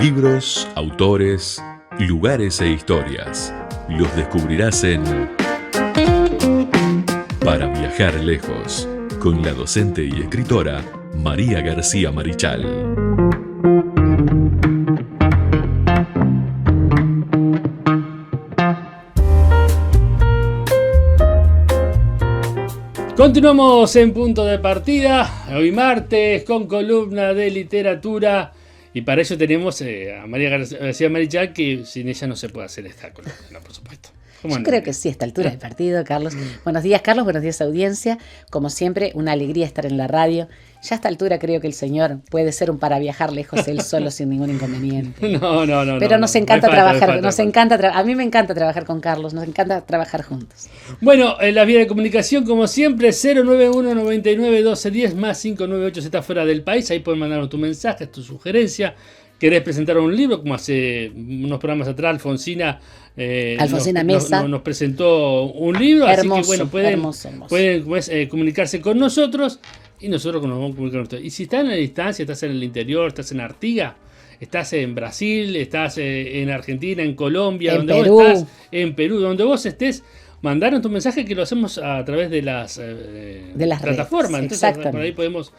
Libros, autores, lugares e historias. Los descubrirás en Para viajar lejos, con la docente y escritora María García Marichal. Continuamos en Punto de Partida, hoy martes, con columna de literatura. Y para ello tenemos a María García Marichal, que sin ella no se puede hacer esta columna, por supuesto. Yo creo que sí, a esta altura del partido, Carlos. Buenos días, Carlos, buenos días, audiencia. Como siempre, una alegría estar en la radio. Ya a esta altura creo que el señor puede ser un para viajar lejos él solo sin ningún inconveniente. No. Pero nos encanta trabajar, a mí me encanta trabajar con Carlos, nos encanta trabajar juntos. Bueno, en la vía de comunicación, como siempre, 091 99 12 10 más 598 si estás fuera del país. Ahí pueden mandarnos tu mensaje, tu sugerencia. ¿Querés presentar un libro? Como hace unos programas atrás, Alfonsina Mesa nos presentó un libro. Hermoso, así que bueno, pueden hermoso. comunicarse con nosotros y nosotros nos vamos a comunicar con ustedes. Y si están en la distancia, estás en el interior, estás en Artigas, estás en Brasil, estás en Argentina, en Colombia, en donde Perú. vos estás, en Perú, donde vos estés, mandaron tu mensaje, que lo hacemos a través de las plataformas. Redes, entonces por ahí podemos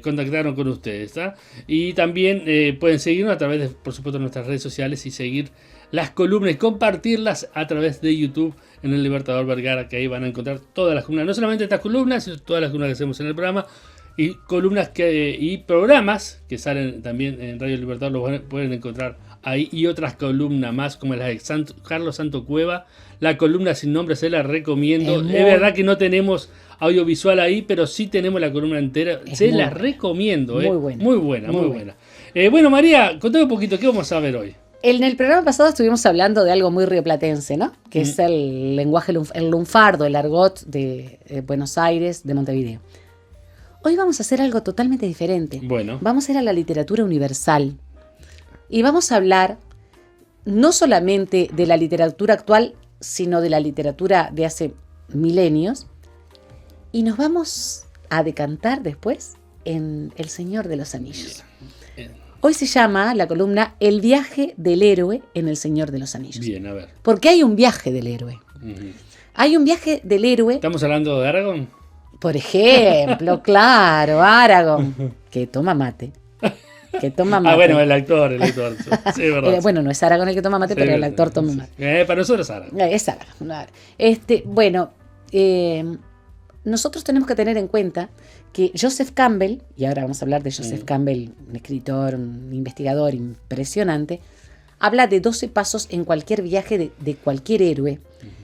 contactaron con ustedes, ¿tá? Y también pueden seguirnos a través de, por supuesto, nuestras redes sociales y seguir las columnas y compartirlas a través de YouTube en el Libertador Vergara, que ahí van a encontrar todas las columnas, no solamente estas columnas, sino todas las columnas que hacemos en el programa y columnas y programas que salen también en Radio Libertador, los pueden encontrar ahí, y otras columnas más como la de Carlos Santo Cueva, la columna sin nombre, se la recomiendo. Es verdad que no tenemos audiovisual ahí, pero sí tenemos la columna entera. Se la recomiendo. Muy buena. Bueno, María, contame un poquito, ¿qué vamos a ver hoy? En el programa pasado estuvimos hablando de algo muy rioplatense, ¿no? Que es el lenguaje, el lunfardo, el argot de Buenos Aires, de Montevideo. Hoy vamos a hacer algo totalmente diferente. Bueno. Vamos a ir a la literatura universal. Y vamos a hablar no solamente de la literatura actual, sino de la literatura de hace milenios. Y nos vamos a decantar después en El Señor de los Anillos. Hoy se llama la columna El viaje del héroe en El Señor de los Anillos. Bien, a ver. Porque hay un viaje del héroe. Hay un viaje del héroe. ¿Estamos hablando de Aragorn? Por ejemplo, claro, Aragorn, que toma mate. Bueno, el actor. Sí, verdad. Bueno, no es Aragorn el que toma mate, sí, pero el actor toma mate. Para nosotros es Aragorn. Es Aragorn. Nosotros tenemos que tener en cuenta que Joseph Campbell, y ahora vamos a hablar de Joseph Campbell, un escritor, un investigador impresionante, habla de 12 pasos en cualquier viaje de cualquier héroe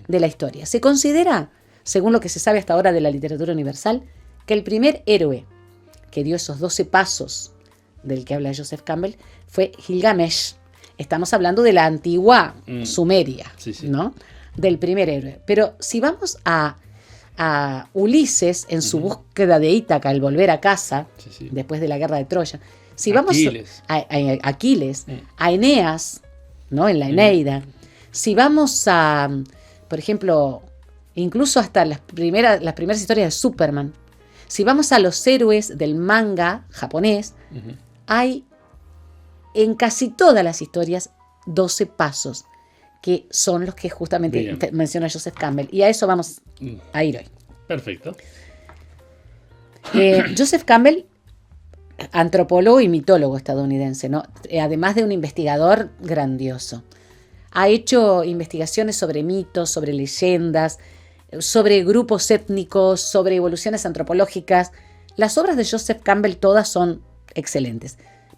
de la historia. Se considera, según lo que se sabe hasta ahora de la literatura universal, que el primer héroe que dio esos 12 pasos del que habla Joseph Campbell fue Gilgamesh. Estamos hablando de la antigua Sumeria, sí. ¿No? Del primer héroe. Pero si vamos a Ulises en su búsqueda de Ítaca al volver a casa, después de la guerra de Troya, si vamos a Aquiles, a Eneas, ¿no? En la Eneida, si vamos a, por ejemplo, incluso hasta las primeras historias de Superman, si vamos a los héroes del manga japonés, hay en casi todas las historias 12 pasos, que son los que justamente menciona Joseph Campbell. Y a eso vamos a ir hoy. Perfecto. Joseph Campbell, antropólogo y mitólogo estadounidense, ¿no? Además de un investigador grandioso. Ha hecho investigaciones sobre mitos, sobre leyendas, sobre grupos étnicos, sobre evoluciones antropológicas. Las obras de Joseph Campbell todas son excelentes.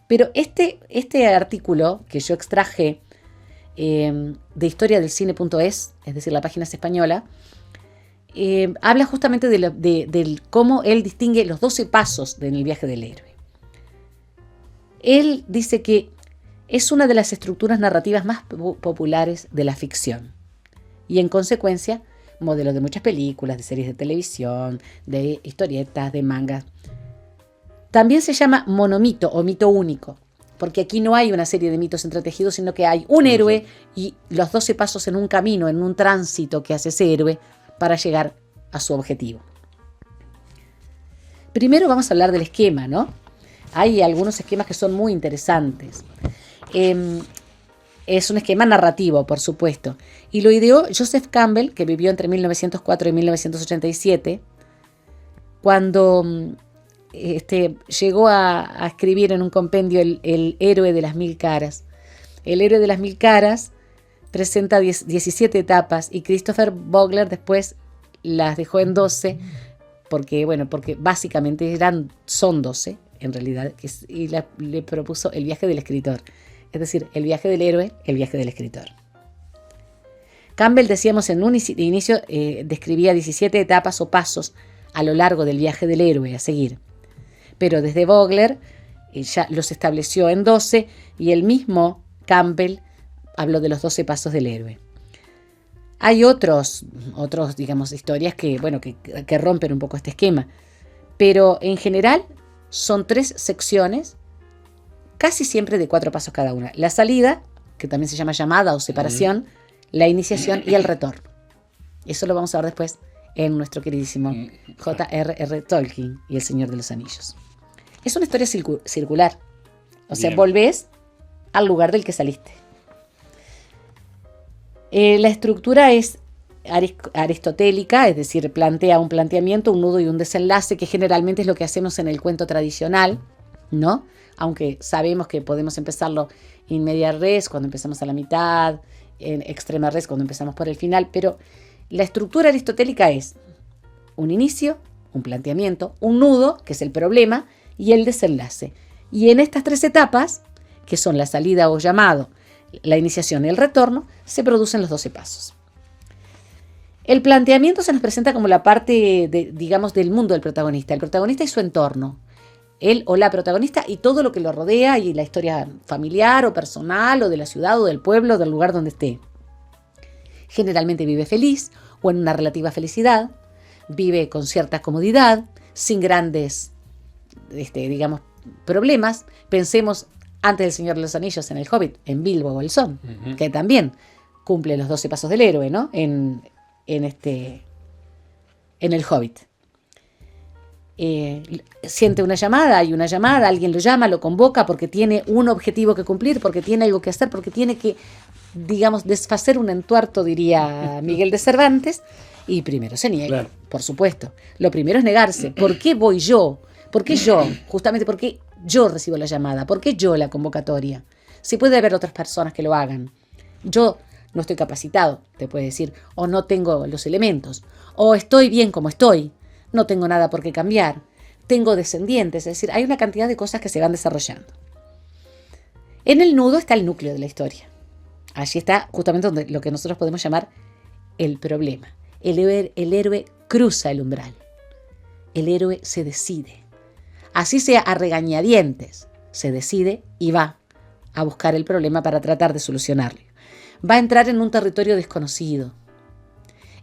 Pero este artículo que yo extraje de historiadelcine.es, es decir, la página es española, habla justamente de cómo él distingue los 12 pasos en el viaje del héroe. Él dice que es una de las estructuras narrativas más populares de la ficción y, en consecuencia, modelo de muchas películas, de series de televisión, de historietas, de mangas. También se llama monomito o mito único, porque aquí no hay una serie de mitos entretejidos, sino que hay un héroe y los 12 pasos en un camino, en un tránsito que hace ese héroe para llegar a su objetivo. Primero vamos a hablar del esquema, ¿no? Hay algunos esquemas que son muy interesantes. Es un esquema narrativo, por supuesto. Y lo ideó Joseph Campbell, que vivió entre 1904 y 1987, cuando llegó a escribir en un compendio el héroe de las 1000 caras. El héroe de las 1000 caras presenta 17 etapas y Christopher Vogler después las dejó en 12 porque básicamente son 12 en realidad, y le propuso el viaje del escritor, es decir, el viaje del héroe, el viaje del escritor. Campbell, decíamos en un inicio, describía 17 etapas o pasos a lo largo del viaje del héroe a seguir, pero desde Vogler ya los estableció en 12 y el mismo Campbell habló de los 12 pasos del héroe. Hay otros digamos, historias que rompen un poco este esquema, pero en general son 3 secciones, casi siempre de 4 pasos cada una. La salida, que también se llama llamada o separación, la iniciación y el retorno. Eso lo vamos a ver después en nuestro queridísimo J.R.R. Tolkien y El Señor de los Anillos. Es una historia circular, o sea, volvés al lugar del que saliste. La estructura es aristotélica, es decir, plantea un planteamiento, un nudo y un desenlace, que generalmente es lo que hacemos en el cuento tradicional, ¿no? Aunque sabemos que podemos empezarlo in media res, cuando empezamos a la mitad, en extrema res, cuando empezamos por el final, pero la estructura aristotélica es un inicio, un planteamiento, un nudo, que es el problema, y el desenlace. Y en estas 3 etapas, que son la salida o llamado, la iniciación y el retorno, se producen los 12 pasos. El planteamiento se nos presenta como la parte, digamos, del mundo del protagonista. El protagonista y su entorno. Él o la protagonista y todo lo que lo rodea, y la historia familiar o personal o de la ciudad o del pueblo o del lugar donde esté. Generalmente vive feliz o en una relativa felicidad, vive con cierta comodidad, sin grandes, digamos, problemas. Pensemos antes del Señor de los Anillos en El Hobbit, en Bilbo Bolsón, que también cumple los 12 pasos del héroe, ¿no? En El Hobbit. Siente una llamada, hay una llamada, alguien lo llama, lo convoca porque tiene un objetivo que cumplir, porque tiene algo que hacer, porque tiene que, digamos, desfacer un entuerto, diría Miguel de Cervantes, y primero se niega, claro. Por supuesto. Lo primero es negarse. ¿Por qué voy yo? ¿Por qué yo? Justamente porque yo recibo la llamada. ¿Por qué yo la convocatoria? Si puede haber otras personas que lo hagan. Yo no estoy capacitado, te puede decir, o no tengo los elementos, o estoy bien como estoy, no tengo nada por qué cambiar, tengo descendientes, es decir, hay una cantidad de cosas que se van desarrollando. En el nudo está el núcleo de la historia. Allí está justamente donde lo que nosotros podemos llamar el problema. El héroe cruza el umbral. El héroe se decide. Así sea a regañadientes, se decide y va a buscar el problema para tratar de solucionarlo. Va a entrar en un territorio desconocido.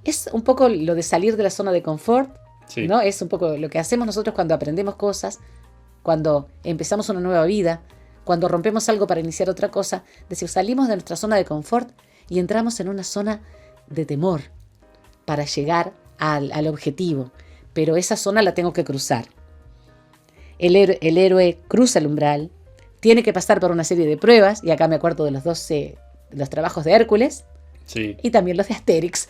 Es un poco lo de salir de la zona de confort, sí, ¿no? Es un poco lo que hacemos nosotros cuando aprendemos cosas, cuando empezamos una nueva vida, cuando rompemos algo para iniciar otra cosa. Es decir, salimos de nuestra zona de confort y entramos en una zona de temor para llegar al objetivo. Pero esa zona la tengo que cruzar. El héroe cruza el umbral, tiene que pasar por una serie de pruebas, y acá me acuerdo de los trabajos de Hércules, sí, y también los de Asterix.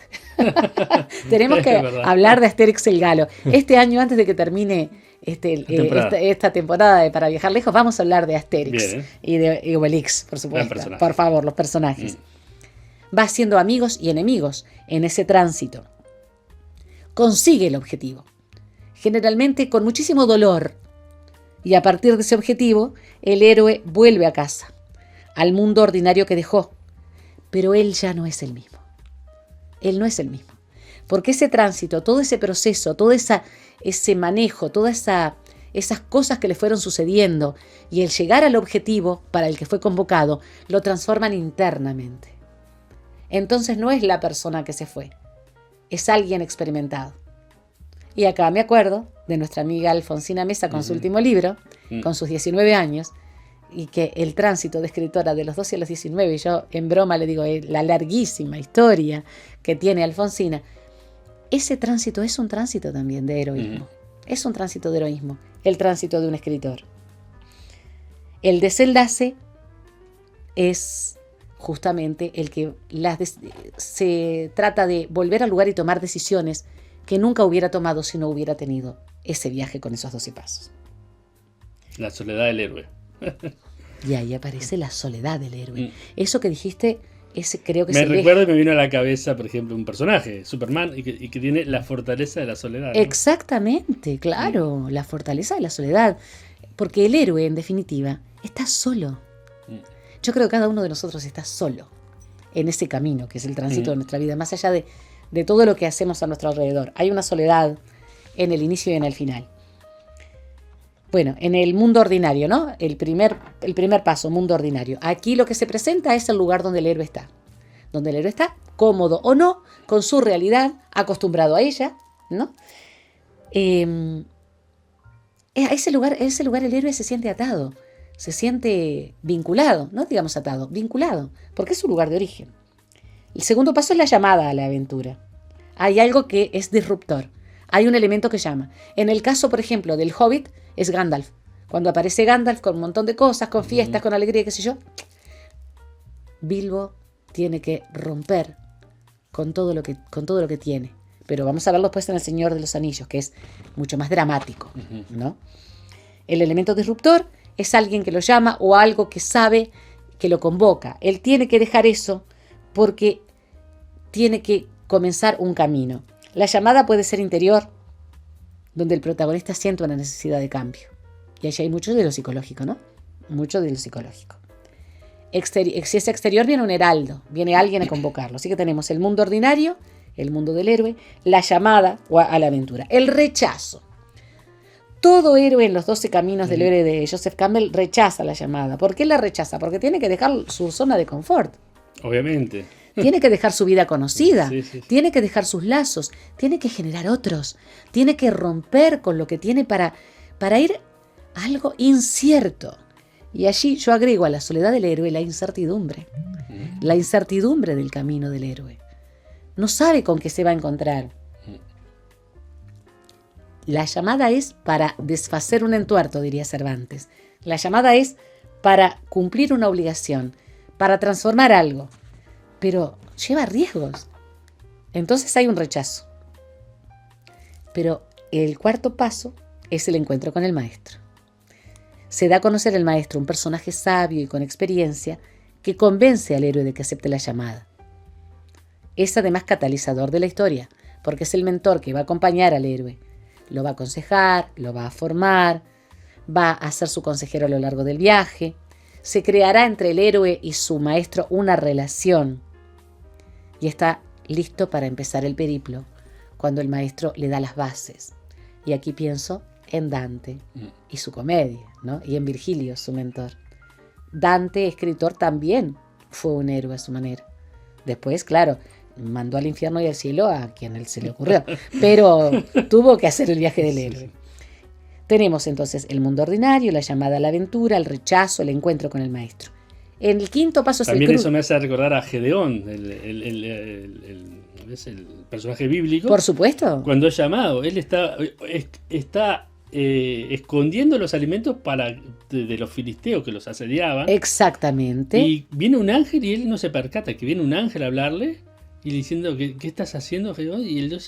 Tenemos que hablar de Asterix el Galo. Este año, antes de que termine esta temporada de Para Viajar Lejos, vamos a hablar de Asterix. Bien, y de Obelix, por supuesto. Por favor, los personajes. Va haciendo amigos y enemigos en ese tránsito. Consigue el objetivo, generalmente con muchísimo dolor. Y a partir de ese objetivo, el héroe vuelve a casa, al mundo ordinario que dejó. Pero él ya no es el mismo. Él no es el mismo. Porque ese tránsito, todo ese proceso, todo ese manejo, todas esas cosas que le fueron sucediendo y el llegar al objetivo para el que fue convocado, lo transforman internamente. Entonces no es la persona que se fue, es alguien experimentado. Y acá me acuerdo de nuestra amiga Alfonsina Mesa con su último libro, con sus 19 años, y que el tránsito de escritora de los 12 a los 19, y yo en broma le digo la larguísima historia que tiene Alfonsina, ese tránsito es un tránsito también de heroísmo. Es un tránsito de heroísmo, el tránsito de un escritor. El desenlace es justamente el que se trata de volver al lugar y tomar decisiones que nunca hubiera tomado si no hubiera tenido ese viaje con esos 12 pasos. La soledad del héroe. Y ahí aparece la soledad del héroe. Eso que dijiste, creo que me recuerda y me vino a la cabeza, por ejemplo, un personaje, Superman, y que tiene la fortaleza de la soledad, ¿no? Exactamente, claro, la fortaleza de la soledad. Porque el héroe, en definitiva, está solo. Yo creo que cada uno de nosotros está solo en ese camino que es el tránsito de nuestra vida, más allá de todo lo que hacemos a nuestro alrededor. Hay una soledad en el inicio y en el final. Bueno, en el mundo ordinario, ¿no? El primer paso, mundo ordinario. Aquí lo que se presenta es el lugar donde el héroe está. Donde el héroe está, cómodo o no, con su realidad, acostumbrado a ella, ¿no? A ese lugar el héroe se siente atado. Se siente vinculado, no digamos atado, vinculado, porque es su lugar de origen. El segundo paso es la llamada a la aventura. Hay algo que es disruptor, hay un elemento que llama. En el caso, por ejemplo, del Hobbit, es Gandalf. Cuando aparece Gandalf con un montón de cosas, con fiestas, con alegría, qué sé yo, Bilbo tiene que romper con todo lo que tiene. Pero vamos a verlo después en El Señor de los Anillos, que es mucho más dramático, ¿no? El elemento disruptor es alguien que lo llama o algo que sabe que lo convoca. Él tiene que dejar eso porque tiene que comenzar un camino. La llamada puede ser interior, donde el protagonista siente una necesidad de cambio. Y allí hay mucho de lo psicológico, ¿no? Mucho de lo psicológico. Si es exterior, viene un heraldo, viene alguien a convocarlo. Así que tenemos el mundo ordinario, el mundo del héroe, la llamada a la aventura. El rechazo. Todo héroe en los 12 caminos del héroe de Joseph Campbell rechaza la llamada. ¿Por qué la rechaza? Porque tiene que dejar su zona de confort. Obviamente. Tiene que dejar su vida conocida, Sí. tiene que dejar sus lazos, tiene que generar otros, tiene que romper con lo que tiene para ir a algo incierto. Y allí yo agrego a la soledad del héroe la incertidumbre del camino del héroe. No sabe con qué se va a encontrar. La llamada es para desfacer un entuerto, diría Cervantes. La llamada es para cumplir una obligación, para transformar algo. Pero lleva riesgos. Entonces hay un rechazo. Pero el cuarto paso es el encuentro con el maestro. Se da a conocer el maestro, un personaje sabio y con experiencia que convence al héroe de que acepte la llamada. Es además catalizador de la historia, porque es el mentor que va a acompañar al héroe. Lo va a aconsejar, lo va a formar, va a ser su consejero a lo largo del viaje. Se creará entre el héroe y su maestro una relación. Y está listo para empezar el periplo, cuando el maestro le da las bases. Y aquí pienso en Dante y su comedia, ¿no? Y en Virgilio, su mentor. Dante, escritor, también fue un héroe a su manera. Después, claro, mandó al infierno y al cielo a quien él se le ocurrió, pero tuvo que hacer el viaje del héroe. Tenemos entonces el mundo ordinario, la llamada a la aventura, el rechazo, el encuentro con el maestro. En el quinto paso es también el eso me hace recordar a Gedeón, es el personaje bíblico. Por supuesto. Cuando es llamado, él está escondiendo los alimentos de los filisteos que los asediaban. Exactamente. Y viene un ángel y él no se percata que viene un ángel a hablarle y diciendo, ¿qué estás haciendo, Gedeón? Y él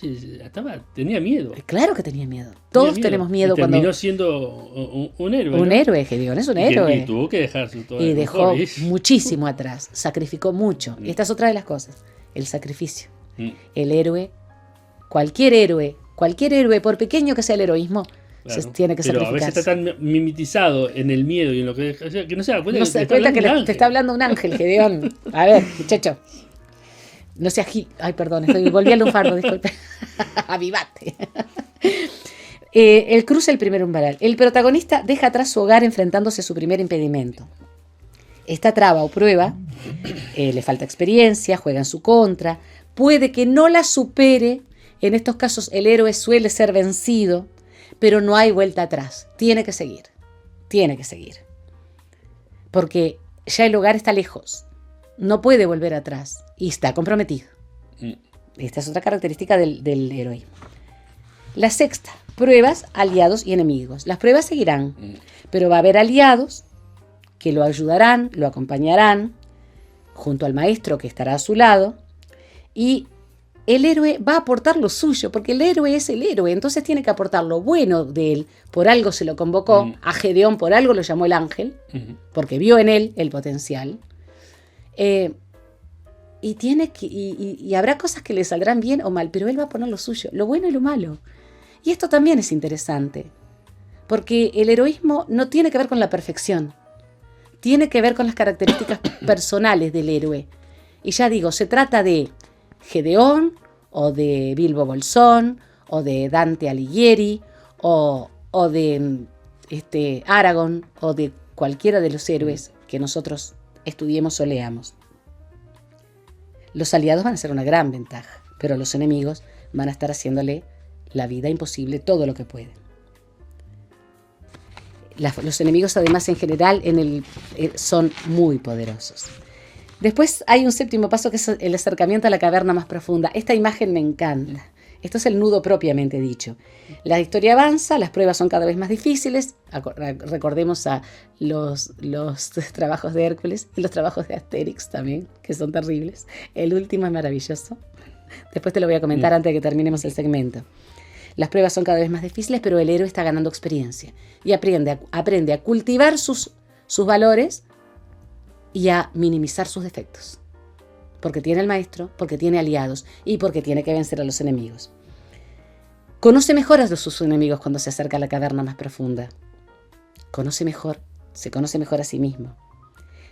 tenía miedo. Claro que tenía miedo. Todos tenemos miedo cuando... Terminó siendo un héroe. Un ¿no? héroe, Gedeón es un héroe. Y tuvo que dejar todo. Y dejó muchísimo atrás. Sacrificó mucho. Y esta es otra de las cosas. El sacrificio. El héroe, cualquier héroe, por pequeño que sea el heroísmo, se tiene que sacrificar. Pero a veces está tan mimetizado en el miedo y en lo que no se da cuenta, te está hablando un ángel, Gedeón. A ver, muchacho. No seas ay, perdón, volví al lunfardo, disculpe. Avivate. Él cruza el primer umbral. El protagonista deja atrás su hogar enfrentándose a su primer impedimento. Esta traba o prueba le falta experiencia, juega en su contra, puede que no la supere. En estos casos el héroe suele ser vencido, pero no hay vuelta atrás. Tiene que seguir. Porque ya el hogar está lejos. No puede volver atrás y está comprometido. Esta es otra característica del heroísmo. La sexta, pruebas, aliados y enemigos. Las pruebas seguirán, pero va a haber aliados que lo ayudarán, lo acompañarán, junto al maestro que estará a su lado, y el héroe va a aportar lo suyo, porque el héroe es el héroe, entonces tiene que aportar lo bueno de él. Por algo se lo convocó, a Gedeón por algo lo llamó el ángel, porque vio en él el potencial. Y habrá cosas que le saldrán bien o mal, pero él va a poner lo suyo, lo bueno y lo malo. Y esto también es interesante, porque el heroísmo no tiene que ver con la perfección, tiene que ver con las características personales del héroe. Y ya digo, se trata de Gedeón, o de Bilbo Bolsón, o de Dante Alighieri, o de Aragorn, o de cualquiera de los héroes que nosotros estudiemos o leamos. Los aliados van a ser una gran ventaja, pero los enemigos van a estar haciéndole la vida imposible todo lo que pueden. Los enemigos, además, en general, son muy poderosos. Después hay un séptimo paso que es el acercamiento a la caverna más profunda. Esta imagen me encanta. Esto es el nudo propiamente dicho. La historia avanza, las pruebas son cada vez más difíciles. Recordemos a los trabajos de Hércules y los trabajos de Asterix también, que son terribles. El último es maravilloso. Después te lo voy a comentar antes de que terminemos el segmento. Las pruebas son cada vez más difíciles, pero el héroe está ganando experiencia y aprende a cultivar sus valores y a minimizar sus defectos. Porque tiene el maestro, porque tiene aliados y porque tiene que vencer a los enemigos. Conoce mejor a sus enemigos cuando se acerca a la caverna más profunda. Se conoce mejor a sí mismo.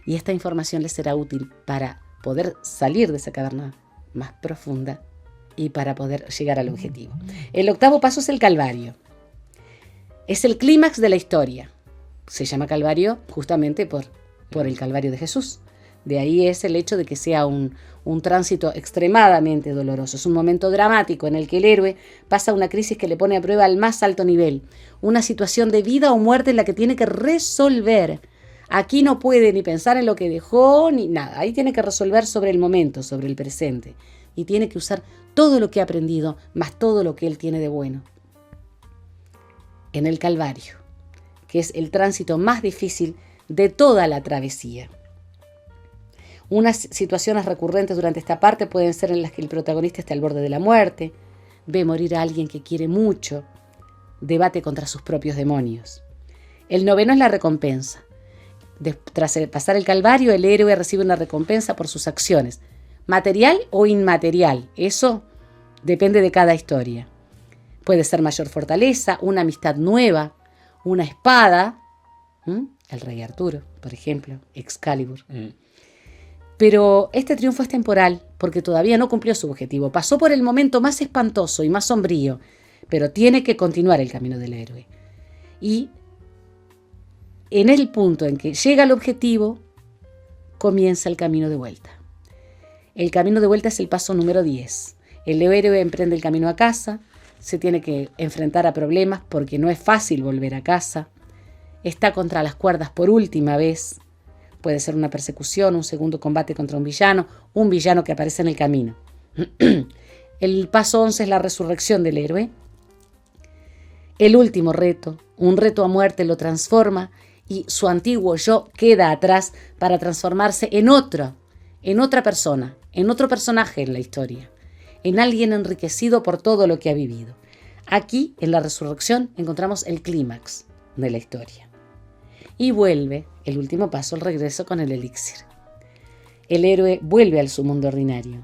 Y esta información le será útil para poder salir de esa caverna más profunda y para poder llegar al objetivo. El octavo paso es el Calvario. Es el clímax de la historia. Se llama Calvario justamente por el Calvario de Jesús. De ahí es el hecho de que sea un tránsito extremadamente doloroso. Es un momento dramático en el que el héroe pasa una crisis que le pone a prueba al más alto nivel. Una situación de vida o muerte en la que tiene que resolver. Aquí no puede ni pensar en lo que dejó ni nada. Ahí tiene que resolver sobre el momento, sobre el presente. Y tiene que usar todo lo que ha aprendido, más todo lo que él tiene de bueno. En el Calvario, que es el tránsito más difícil de toda la travesía. Unas situaciones recurrentes durante esta parte pueden ser en las que el protagonista está al borde de la muerte, ve morir a alguien que quiere mucho, debate contra sus propios demonios. El noveno es la recompensa. Tras pasar el Calvario, el héroe recibe una recompensa por sus acciones, material o inmaterial. Eso depende de cada historia. Puede ser mayor fortaleza, una amistad nueva, una espada, el rey Arturo, por ejemplo, Excalibur. Pero este triunfo es temporal porque todavía no cumplió su objetivo. Pasó por el momento más espantoso y más sombrío, pero tiene que continuar el camino del héroe. Y en el punto en que llega al objetivo, comienza el camino de vuelta. El camino de vuelta es el paso número 10. El héroe emprende el camino a casa, se tiene que enfrentar a problemas porque no es fácil volver a casa. Está contra las cuerdas por última vez. Puede ser una persecución, un segundo combate contra un villano que aparece en el camino. El paso 11 es la resurrección del héroe. El último reto, un reto a muerte, lo transforma y su antiguo yo queda atrás para transformarse en otra persona, en otro personaje en la historia, en alguien enriquecido por todo lo que ha vivido. Aquí, en la resurrección, encontramos el clímax de la historia. Y vuelve, el último paso, el regreso con el elixir. El héroe vuelve a su mundo ordinario.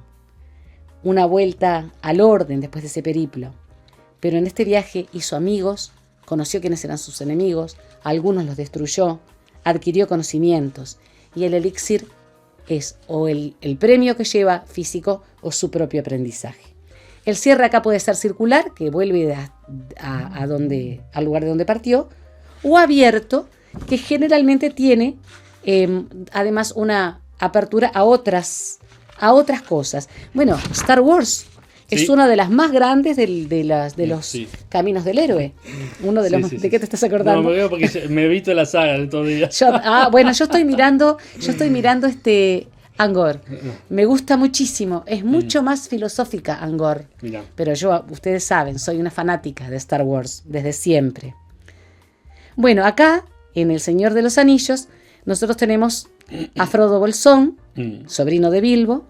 Una vuelta al orden después de ese periplo. Pero en este viaje hizo amigos, conoció quiénes eran sus enemigos, algunos los destruyó, adquirió conocimientos. Y el elixir es o el premio que lleva físico o su propio aprendizaje. El cierre acá puede ser circular, que vuelve al lugar de donde partió, o abierto, que generalmente tiene además una apertura a otras cosas. Bueno, Star Wars es una de las más grandes de los caminos del héroe. Uno de los ¿De qué te estás acordando? No, me veo porque me he visto la saga de todo el día. Yo estoy mirando Angor. Me gusta muchísimo. Es mucho más filosófica Angor. Mirá. Pero ustedes saben, soy una fanática de Star Wars desde siempre. Bueno, acá, en El Señor de los Anillos, nosotros tenemos a Frodo Bolsón, sobrino de Bilbo,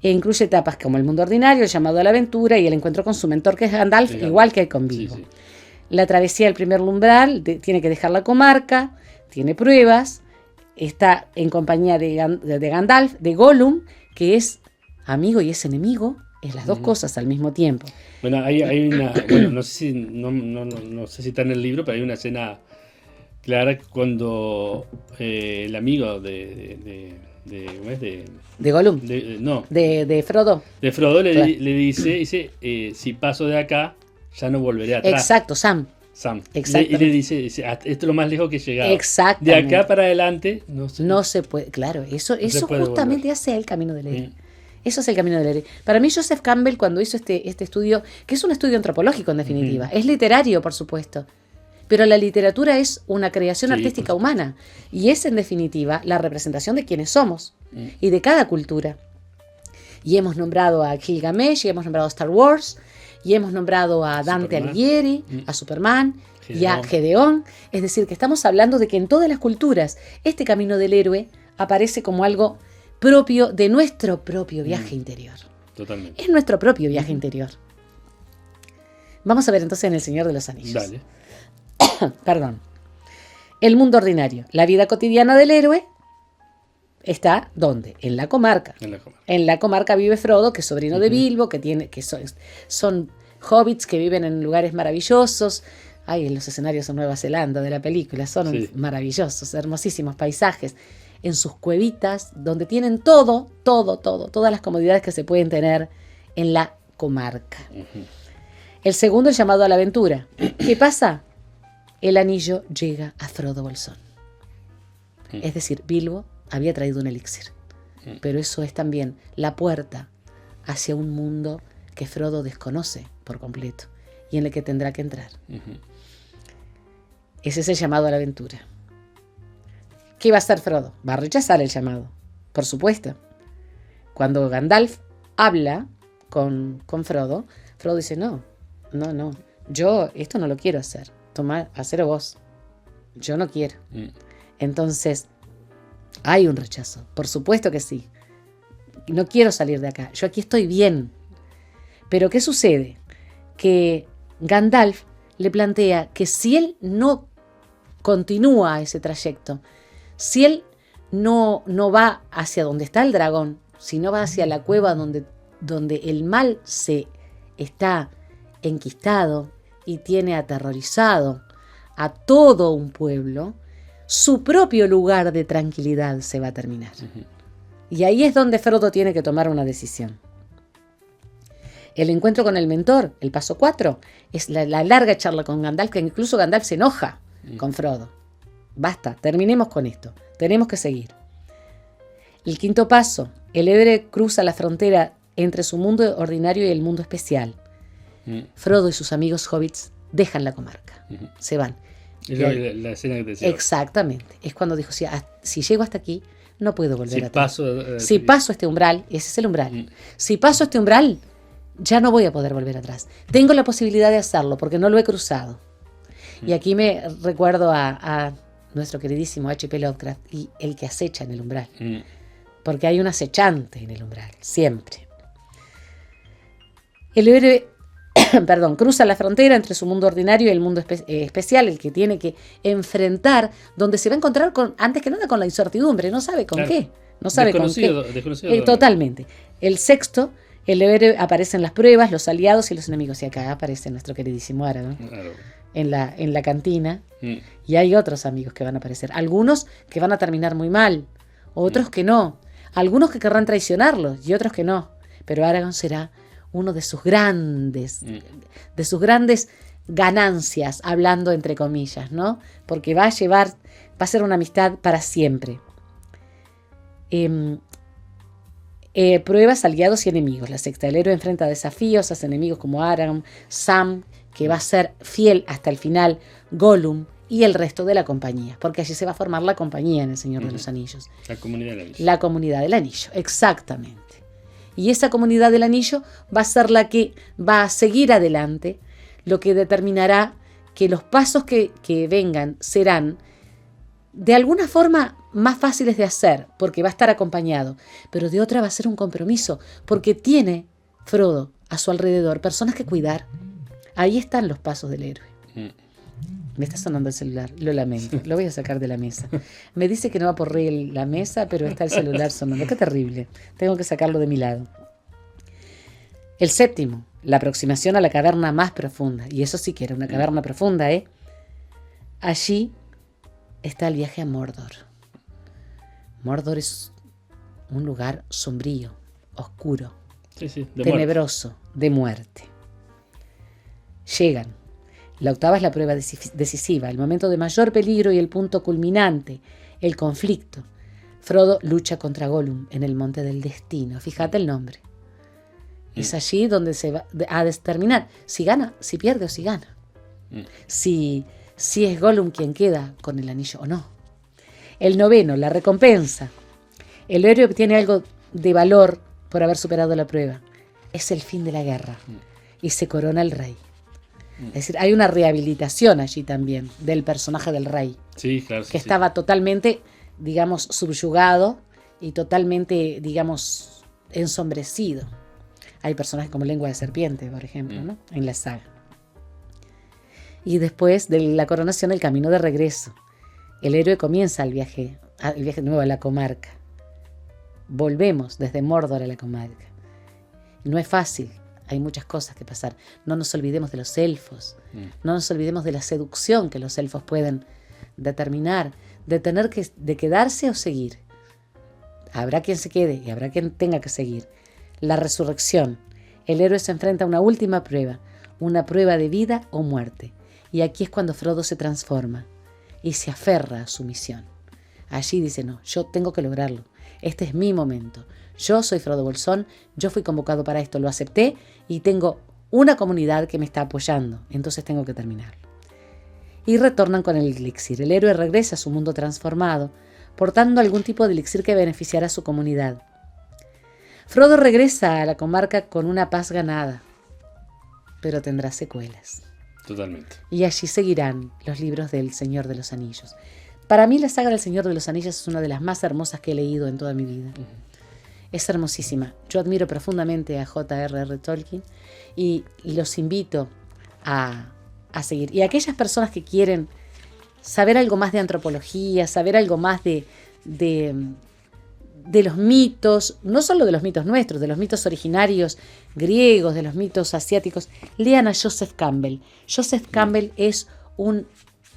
e incluye etapas como el mundo ordinario, el llamado a la aventura y el encuentro con su mentor, que es Gandalf, igual que con Bilbo. Sí. La travesía del primer umbral, tiene que dejar la comarca, tiene pruebas, está en compañía de Gandalf, de Gollum, que es amigo y es enemigo, es las dos cosas al mismo tiempo. Bueno, hay una, bueno, no sé si está en el libro, pero hay una escena clara cuando el amigo de Gollum. De Frodo. De Frodo le Claro. dice si paso de acá, ya no volveré atrás. Exacto, Sam. Y le dice, esto es lo más lejos que he llegado. Exactamente. De acá para adelante, no se puede. Claro, eso puede justamente volver. hace el camino del héroe. Eso es el camino del héroe. Para mí, Joseph Campbell, cuando hizo este estudio, que es un estudio antropológico en definitiva, es literario, por supuesto, pero la literatura es una creación artística humana y es, en definitiva, la representación de quienes somos y de cada cultura. Y hemos nombrado a Gilgamesh, y hemos nombrado a Star Wars, y hemos nombrado a Dante Superman. Alighieri, a Superman y a Gedeón. Es decir, que estamos hablando de que en todas las culturas este camino del héroe aparece como algo propio de nuestro propio viaje interior. Totalmente. Es nuestro propio viaje interior. Vamos a ver entonces en El Señor de los Anillos. Dale. Perdón. El mundo ordinario. La vida cotidiana del héroe está ¿dónde? En la comarca. En la comarca vive Frodo, que es sobrino de Bilbo, que son hobbits que viven en lugares maravillosos. Ay, los escenarios en Nueva Zelanda de la película son maravillosos, hermosísimos paisajes. En sus cuevitas, donde tienen todo, todas las comodidades que se pueden tener en la comarca. El segundo es llamado a la aventura. ¿Qué pasa? El anillo llega a Frodo Bolsón. Es decir, Bilbo había traído un elixir. Pero eso es también la puerta hacia un mundo que Frodo desconoce por completo y en el que tendrá que entrar. Ese es el llamado a la aventura. ¿Qué va a hacer Frodo? Va a rechazar el llamado, por supuesto. Cuando Gandalf habla con Frodo, Frodo dice, no, yo esto no lo quiero hacer. Hacelo vos. Yo no quiero. Entonces, hay un rechazo, por supuesto que sí. No quiero salir de acá, yo aquí estoy bien. Pero ¿qué sucede? Que Gandalf le plantea que si él no continúa ese trayecto, si él no va hacia donde está el dragón, si no va hacia la cueva donde el mal se está enquistado y tiene aterrorizado a todo un pueblo, su propio lugar de tranquilidad se va a terminar. Y ahí es donde Frodo tiene que tomar una decisión. El encuentro con el mentor, el paso 4, es la larga charla con Gandalf, que incluso Gandalf se enoja con Frodo. Basta, terminemos con esto, tenemos que seguir. El quinto paso, el héroe cruza la frontera entre su mundo ordinario y el mundo especial. Frodo y sus amigos hobbits dejan la comarca, se van. Es la escena que te decía. Exactamente, es cuando dijo, si llego hasta aquí, no puedo volver atrás. Si paso este umbral, ese es el umbral. Si paso este umbral, ya no voy a poder volver atrás. Tengo la posibilidad de hacerlo porque no lo he cruzado. Y aquí me recuerdo a nuestro queridísimo H.P. Lovecraft y el que acecha en el umbral. Porque hay un acechante en el umbral, siempre. El héroe cruza la frontera entre su mundo ordinario y el mundo especial, el que tiene que enfrentar, donde se va a encontrar antes que nada con la incertidumbre, no sabe con qué. No sabe con qué. Desconocido. Totalmente. El sexto, el héroe aparece en las pruebas, los aliados y los enemigos. Y acá aparece nuestro queridísimo Aragorn en la cantina. Y hay otros amigos que van a aparecer. Algunos que van a terminar muy mal, otros que no. Algunos que querrán traicionarlos y otros que no. Pero Aragorn será uno de sus grandes ganancias, hablando entre comillas, ¿no? Porque va a ser una amistad para siempre. Pruebas, aliados y enemigos. La sexta, el héroe enfrenta desafíos, hace enemigos como Aragorn, Sam, que va a ser fiel hasta el final, Gollum y el resto de la compañía, porque allí se va a formar la compañía en El Señor de los Anillos. La comunidad del anillo. La comunidad del anillo, exactamente. Y esa comunidad del anillo va a ser la que va a seguir adelante, lo que determinará que los pasos que vengan serán de alguna forma más fáciles de hacer, porque va a estar acompañado, pero de otra va a ser un compromiso, porque tiene Frodo a su alrededor personas que cuidar. Ahí están los pasos del héroe. Me está sonando el celular, lo lamento, lo voy a sacar de la mesa. Me dice que no va por rey la mesa, pero está el celular sonando. Qué terrible, tengo que sacarlo de mi lado. El séptimo, la aproximación a la caverna más profunda. Y eso sí que era una caverna profunda, ¿eh? Allí está el viaje a Mordor. Mordor es un lugar sombrío, oscuro, sí, tenebroso, de muerte. Llegan. La octava es la prueba decisiva, el momento de mayor peligro y el punto culminante, el conflicto. Frodo lucha contra Gollum en el Monte del Destino. Fíjate el nombre. Es allí donde se va a determinar si gana, si pierde o si gana. Si es Gollum quien queda con el anillo o no. El noveno, la recompensa. El héroe obtiene algo de valor por haber superado la prueba. Es el fin de la guerra. Y se corona el rey. Es decir, hay una rehabilitación allí también del personaje del rey. Sí, claro. Que estaba totalmente, digamos, subyugado y totalmente, digamos, ensombrecido. Hay personajes como Lengua de Serpiente, por ejemplo, ¿no? En la saga. Y después de la coronación, el camino de regreso. El héroe comienza el viaje nuevo a la comarca. Volvemos desde Mordor a la comarca. No es fácil, hay muchas cosas que pasar. No nos olvidemos de los elfos. No nos olvidemos de la seducción que los elfos pueden determinar, de quedarse o seguir. Habrá quien se quede y habrá quien tenga que seguir. La resurrección. El héroe se enfrenta a una última prueba, una prueba de vida o muerte. Y aquí es cuando Frodo se transforma y se aferra a su misión. Allí dice, no, yo tengo que lograrlo. Este es mi momento. Yo soy Frodo Bolsón, yo fui convocado para esto, lo acepté y tengo una comunidad que me está apoyando. Entonces tengo que terminarlo. Y retornan con el elixir. El héroe regresa a su mundo transformado, portando algún tipo de elixir que beneficiará a su comunidad. Frodo regresa a la comarca con una paz ganada, pero tendrá secuelas. Totalmente. Y allí seguirán los libros del Señor de los Anillos. Para mí la saga del Señor de los Anillos es una de las más hermosas que he leído en toda mi vida. Es hermosísima. Yo admiro profundamente a J.R.R. Tolkien y los invito a seguir. Y aquellas personas que quieren saber algo más de antropología, saber algo más de los mitos, no solo de los mitos nuestros, de los mitos originarios griegos, de los mitos asiáticos, lean a Joseph Campbell. Joseph Campbell es un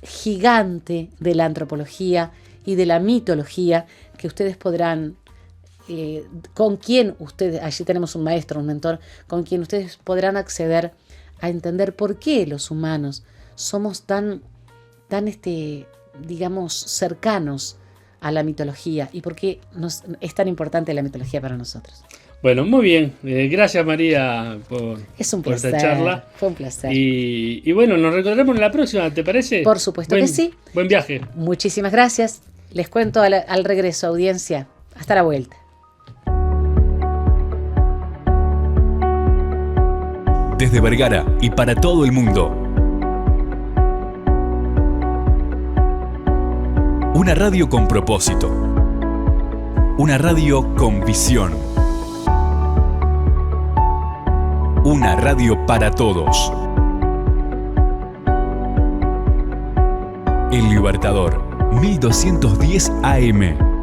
gigante de la antropología y de la mitología que ustedes podrán, con quien ustedes, allí tenemos un maestro, un mentor, con quien ustedes podrán acceder a entender por qué los humanos somos tan digamos, cercanos a la mitología y por qué es tan importante la mitología para nosotros. Bueno, muy bien. Gracias, María, por esta charla. Fue un placer. Y bueno, nos reencontraremos en la próxima, ¿te parece? Por supuesto que sí. Buen viaje. Muchísimas gracias. Les cuento al regreso, audiencia. Hasta la vuelta. Desde Vergara y para todo el mundo. Una radio con propósito. Una radio con visión. Una radio para todos. El Libertador, 1210 AM.